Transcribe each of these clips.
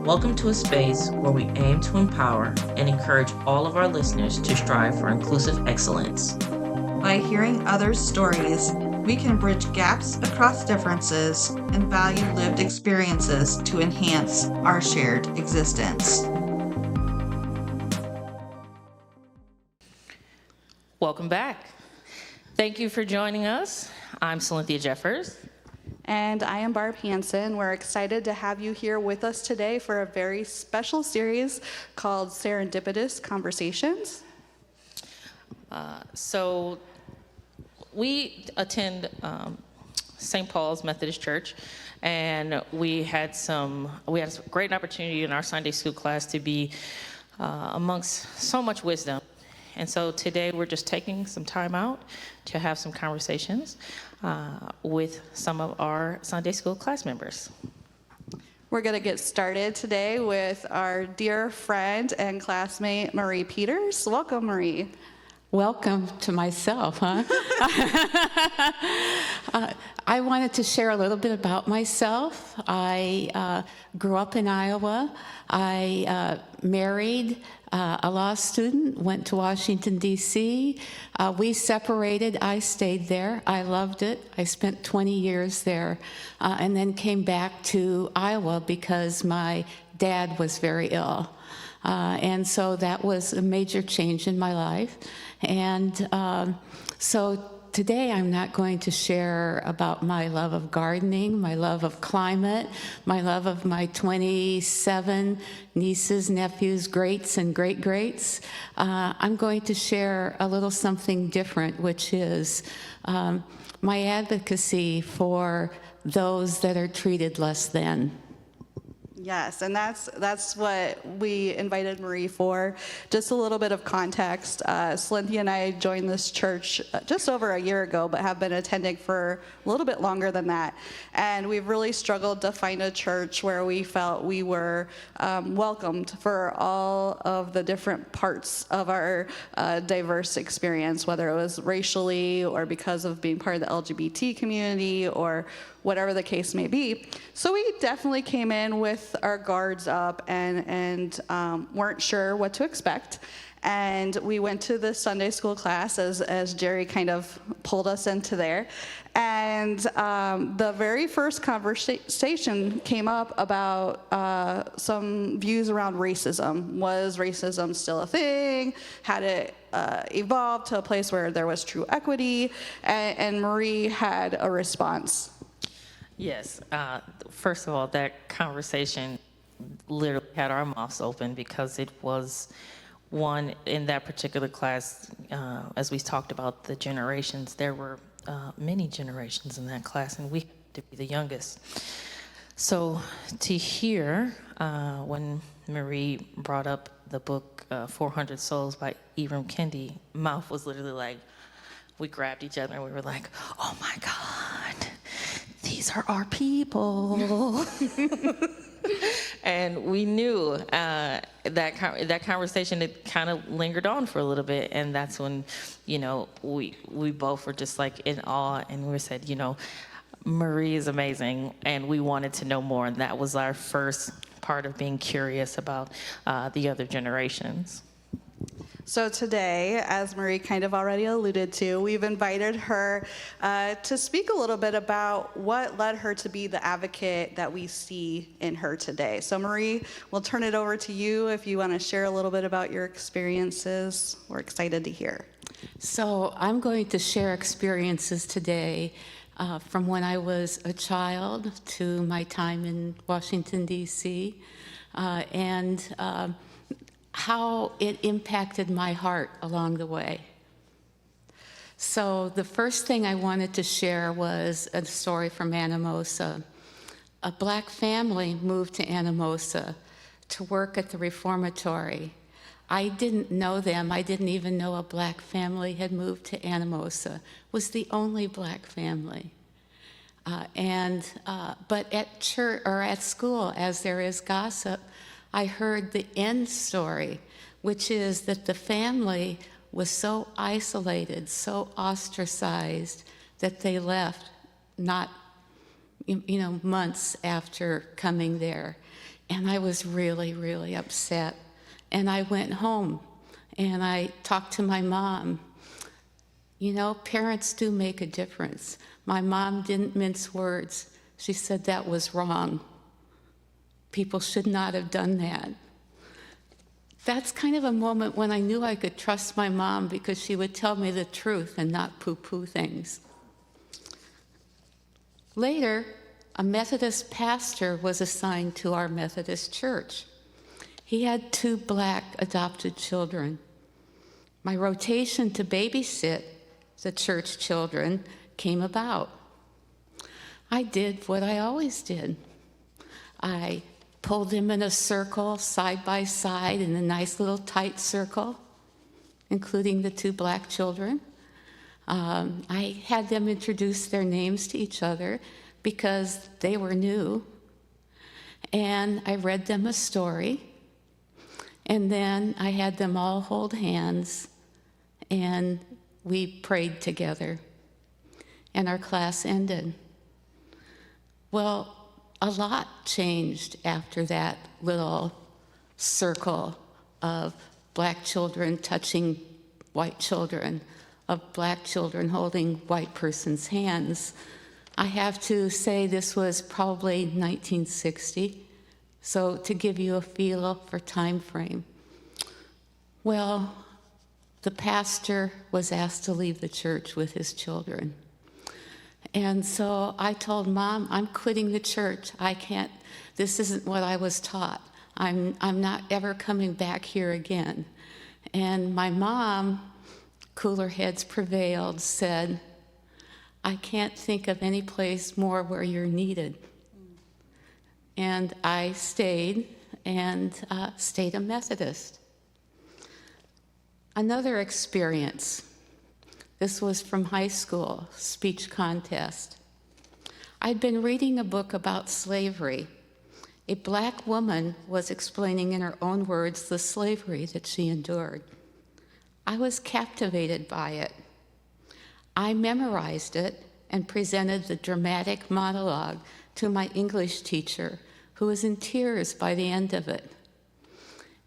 Welcome to a space where we aim to empower and encourage all of our listeners to strive for inclusive excellence. By hearing others' stories, we can bridge gaps across differences and value lived experiences to enhance our shared existence. Welcome back. Thank you for joining us. I'm Cynthia Jeffers. And I am Barb Hansen. We're excited to have you here with us today for a very special series called Serendipitous Conversations. So we attend St. Paul's Methodist Church, and we had a great opportunity in our Sunday school class to be amongst so much wisdom. And so today we're just taking some time out to have some conversations with some of our Sunday school class members. We're going to get started today with our dear friend and classmate, Marie Peeters. Welcome, Marie. Welcome to myself, huh? I wanted to share a little bit about myself. I grew up in Iowa. I married a law student, went to Washington, D.C. We separated. I stayed there. I loved it. I spent 20 years there, and then came back to Iowa because my dad was very ill. And so that was a major change in my life. And so today I'm not going to share about my love of gardening, my love of climate, my love of my 27 nieces, nephews, greats, and great-greats. I'm going to share a little something different, which is my advocacy for those that are treated less than. Yes, and that's what we invited Marie for. Just a little bit of context. Cynthia and I joined this church just over a year ago, but have been attending for a little bit longer than that. And we've really struggled to find a church where we felt we were welcomed for all of the different parts of our diverse experience, whether it was racially or because of being part of the LGBT community or whatever the case may be. So we definitely came in with our guards up and weren't sure what to expect. And we went to the Sunday school class as Jerry kind of pulled us into there. And the very first conversation came up about some views around racism. Was racism still a thing? Had it evolved to a place where there was true equity? And Marie had a response. Yes. First of all, that conversation literally had our mouths open because it was one in that particular class. As we talked about the generations, there were many generations in that class, and we had to be the youngest. So to hear when Marie brought up the book 400 Souls by Ibram Kendi, mouth was literally like, we grabbed each other and we were like, oh my God. These are our people. And we knew that conversation had kind of lingered on for a little bit, and that's when, we both were just like in awe, and we said, Marie is amazing, and we wanted to know more, and that was our first part of being curious about the other generations. So today, as Marie kind of already alluded to, we've invited her to speak a little bit about what led her to be the advocate that we see in her today. So Marie, we'll turn it over to you if you want to share a little bit about your experiences. We're excited to hear. So I'm going to share experiences today from when I was a child to my time in Washington, D.C., and how it impacted my heart along the way. So the first thing I wanted to share was a story from Anamosa. A black family moved to Anamosa to work at the reformatory. I didn't know them. I didn't even know a black family had moved to Anamosa. It was the only black family. But at church or at school, as there is gossip, I heard the end story, which is that the family was so isolated, so ostracized, that they left not months after coming there. And I was really, really upset. And I went home and I talked to my mom. You know, parents do make a difference. My mom didn't mince words. She said that was wrong. People should not have done that. That's kind of a moment when I knew I could trust my mom, because she would tell me the truth and not poo-poo things. Later, a Methodist pastor was assigned to our Methodist church. He had 2 black adopted children. My rotation to babysit the church children came about. I did what I always did. I pulled them in a circle, side by side, in a nice little tight circle, including the 2 black children. I had them introduce their names to each other because they were new. And I read them a story. And then I had them all hold hands, and we prayed together. And our class ended. Well, a lot changed after that little circle of black children touching white children, of black children holding white persons' hands. I have to say this was probably 1960, so to give you a feel for time frame. Well, the pastor was asked to leave the church with his children. And so I told Mom, I'm quitting the church. I can't, this isn't what I was taught. I'm not ever coming back here again. And my mom, cooler heads prevailed, said, I can't think of any place more where you're needed. And I stayed, and stayed a Methodist. Another experience. This was from high school, speech contest. I'd been reading a book about slavery. A black woman was explaining in her own words the slavery that she endured. I was captivated by it. I memorized it and presented the dramatic monologue to my English teacher, who was in tears by the end of it.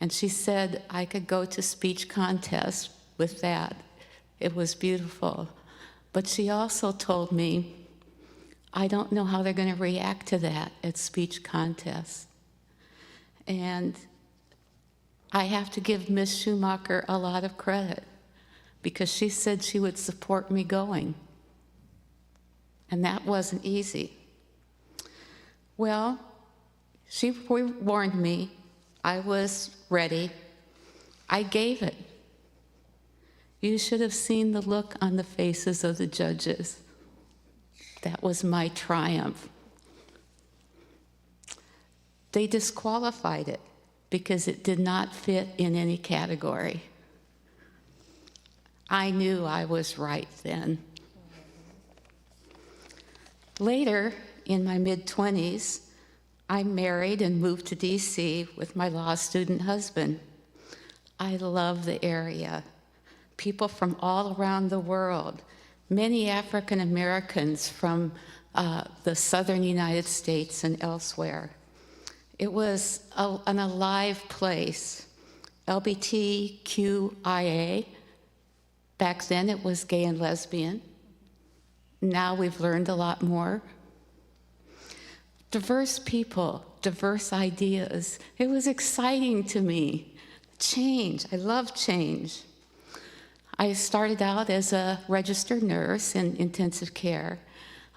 And she said I could go to speech contest with that. It was beautiful. But she also told me, I don't know how they're going to react to that at speech contests. And I have to give Miss Schumacher a lot of credit, because she said she would support me going. And that wasn't easy. Well, she warned me. I was ready. I gave it. You should have seen the look on the faces of the judges. That was my triumph. They disqualified it because it did not fit in any category. I knew I was right then. Later, in my mid-20s, I married and moved to DC with my law student husband. I love the area. People from all around the world, many African Americans from the southern United States and elsewhere. It was an alive place. LGBTQIA, back then it was gay and lesbian. Now we've learned a lot more. Diverse people, diverse ideas. It was exciting to me. Change, I love change. I started out as a registered nurse in intensive care,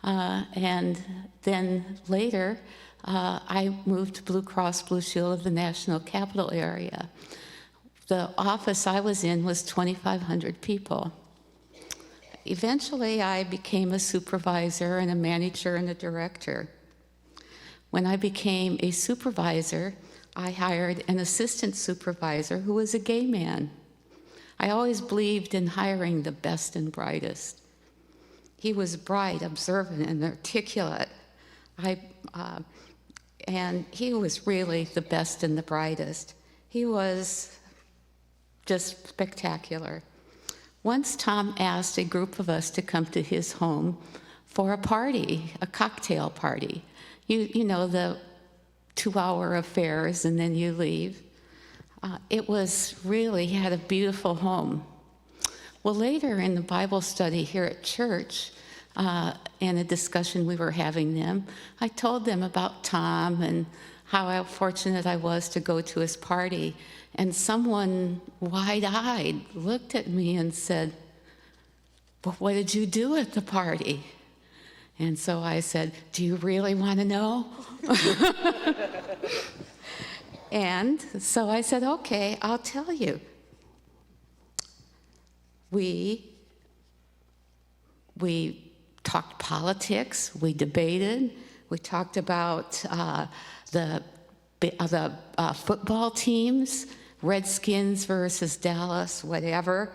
and then later I moved to Blue Cross Blue Shield of the National Capital Area. The office I was in was 2,500 people. Eventually I became a supervisor and a manager and a director. When I became a supervisor, I hired an assistant supervisor who was a gay man. I always believed in hiring the best and brightest. He was bright, observant, and articulate. And he was really the best and the brightest. He was just spectacular. Once Tom asked a group of us to come to his home for a party, a cocktail party. You know, the 2-hour affairs and then you leave. It was really, he had a beautiful home. Well, later in the Bible study here at church, and a discussion we were having them, I told them about Tom and how fortunate I was to go to his party. And someone wide-eyed looked at me and said, "But what did you do at the party?" And so I said, "Do you really want to know?" And so I said, "Okay, I'll tell you. We talked politics, we debated, we talked about the football teams, Redskins versus Dallas, whatever.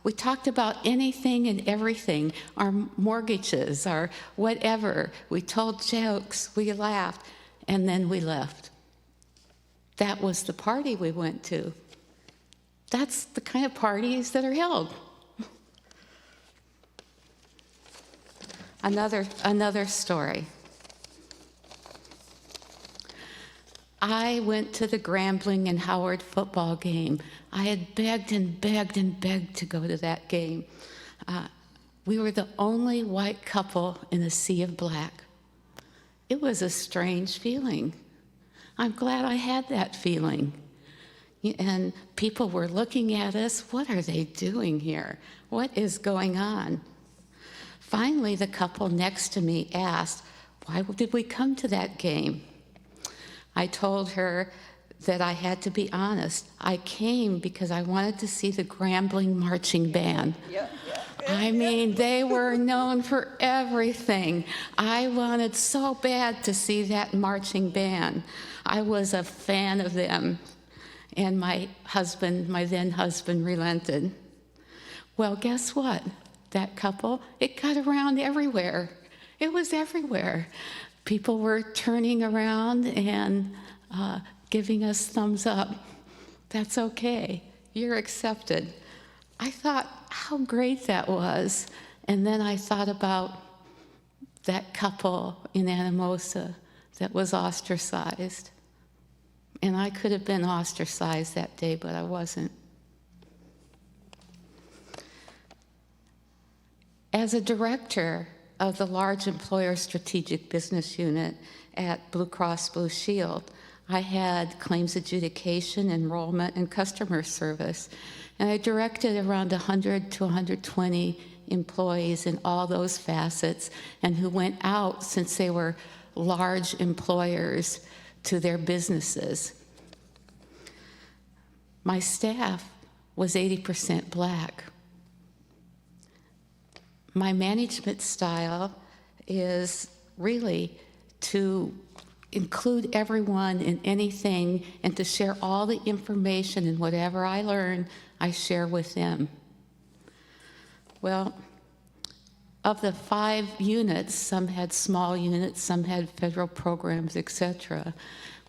We talked about anything and everything, our mortgages, our whatever. We told jokes, we laughed, and then we left. That was the party we went to. That's the kind of parties that are held. Another story. I went to the Grambling and Howard football game. I had begged and begged and begged to go to that game. We were the only white couple in a sea of black. It was a strange feeling. I'm glad I had that feeling. And people were looking at us. What are they doing here? What is going on? Finally, the couple next to me asked, "Why did we come to that game?" I told her that I had to be honest. I came because I wanted to see the Grambling marching band. I mean, they were known for everything. I wanted so bad to see that marching band. I was a fan of them. And my then husband, relented. Well, guess what? That couple, it got around everywhere. It was everywhere. People were turning around and giving us thumbs up. That's okay. You're accepted. I thought how great that was. And then I thought about that couple in Anamosa that was ostracized. And I could have been ostracized that day, but I wasn't. As a director of the large employer strategic business unit at Blue Cross Blue Shield, I had claims adjudication, enrollment, and customer service. And I directed around 100 to 120 employees in all those facets and who went out, since they were large employers, to their businesses. My staff was 80% black. My management style is really to include everyone in anything and to share all the information, and whatever I learn, I share with them. Well, of the 5 units, some had small units, some had federal programs, etc.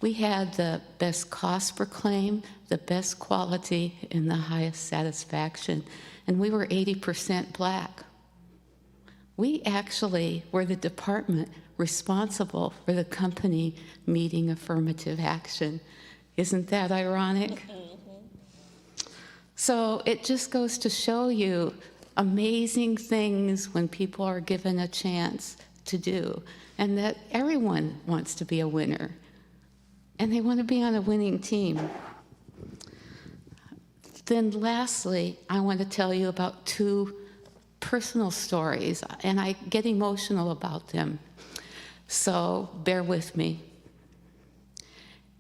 We had the best cost per claim, the best quality, and the highest satisfaction. And we were 80% black. We actually were the department responsible for the company meeting affirmative action. Isn't that ironic? So it just goes to show you amazing things when people are given a chance to do, and that everyone wants to be a winner, and they want to be on a winning team. Then lastly, I want to tell you about 2 personal stories, and I get emotional about them, so bear with me.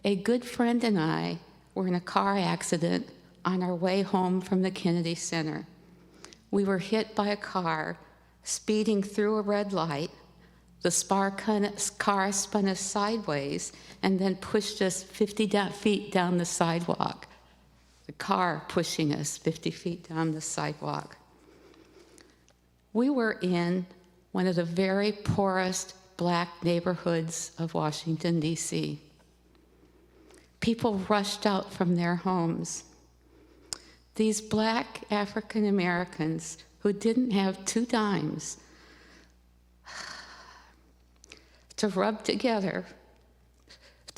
A good friend and I were in a car accident on our way home from the Kennedy Center. We were hit by a car speeding through a red light. The car spun us sideways and then pushed us 50 feet down the sidewalk. The car pushing us 50 feet down the sidewalk. We were in one of the very poorest black neighborhoods of Washington, D.C. People rushed out from their homes. These black African Americans who didn't have 2 dimes to rub together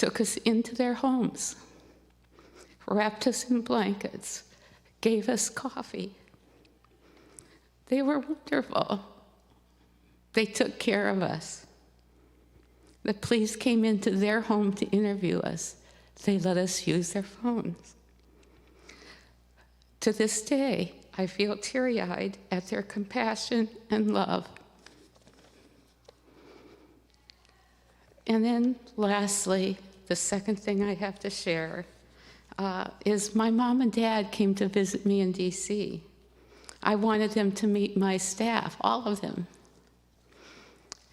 took us into their homes, wrapped us in blankets, gave us coffee. They were wonderful. They took care of us. The police came into their home to interview us. They let us use their phones. To this day, I feel teary-eyed at their compassion and love. And then lastly, the second thing I have to share is my mom and dad came to visit me in DC. I wanted them to meet my staff, all of them.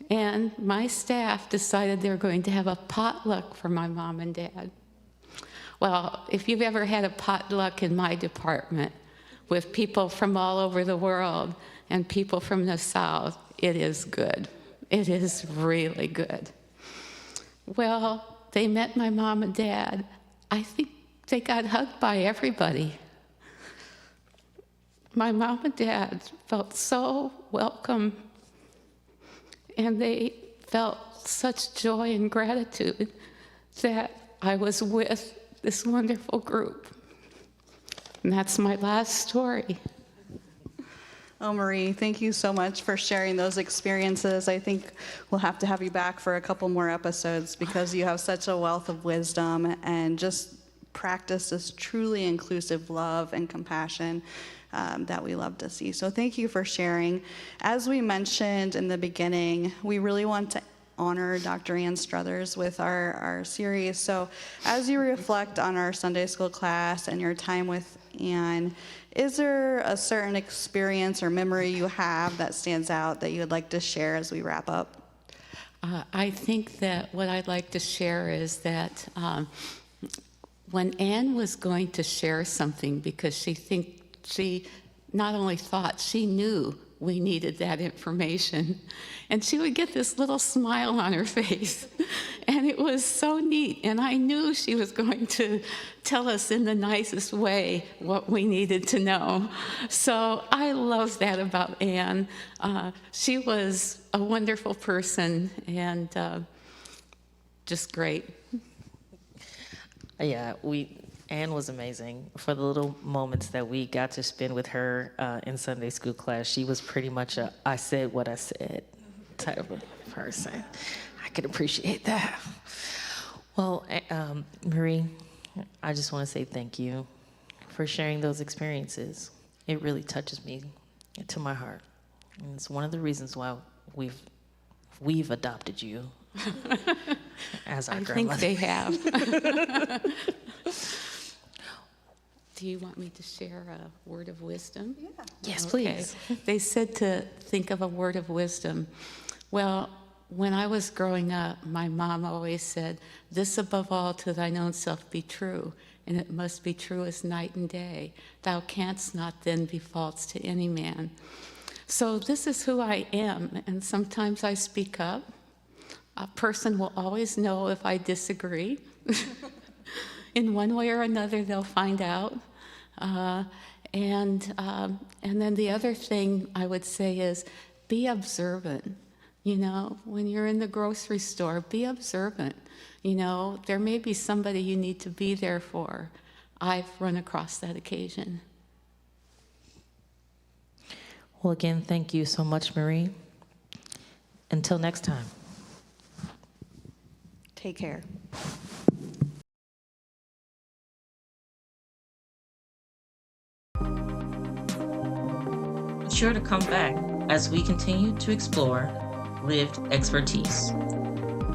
And my staff decided they were going to have a potluck for my mom and dad. Well, if you've ever had a potluck in my department with people from all over the world and people from the South, it is good. It is really good. Well, they met my mom and dad. I think they got hugged by everybody. My mom and dad felt so welcome, and they felt such joy and gratitude that I was with this wonderful group. And that's my last story. Oh, Marie, thank you so much for sharing those experiences. I think we'll have to have you back for a couple more episodes because you have such a wealth of wisdom and just practice this truly inclusive love and compassion that we love to see. So thank you for sharing. As we mentioned in the beginning, we really want to honor Dr. Ann Struthers with our series. So as you reflect on our Sunday school class and your time with Ann, is there a certain experience or memory you have that stands out that you would like to share as we wrap up? I think that what I'd like to share is that when Ann was going to share something, because she not only thought, she knew we needed that information. And she would get this little smile on her face. And it was so neat. And I knew she was going to tell us in the nicest way what we needed to know. So I love that about Ann. She was a wonderful person and just great. Yeah, Ann was amazing. For the little moments that we got to spend with her in Sunday school class, she was pretty much a I said what I said type of person. I could appreciate that. Well, Marie, I just want to say thank you for sharing those experiences. It really touches me to my heart. And it's one of the reasons why we've adopted you as our grandmother. I think they have. Do you want me to share a word of wisdom? Yeah. Yes, Okay. please. They said to think of a word of wisdom. Well, when I was growing up, my mom always said, "This above all to thine own self be true, and it must be true as night and day. Thou canst not then be false to any man." So this is who I am, and sometimes I speak up. A person will always know if I disagree. In one way or another, they'll find out. And then the other thing I would say is be observant. You know, when you're in the grocery store, be observant. You know, there may be somebody you need to be there for. I've run across that occasion. Well, again, thank you so much, Marie. Until next time. Take care. Be sure to come back as we continue to explore lived expertise.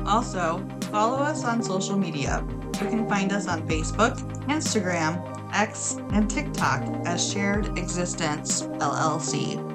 Also, follow us on social media. You can find us on Facebook, Instagram, X, and TikTok as Shared Existence LLC.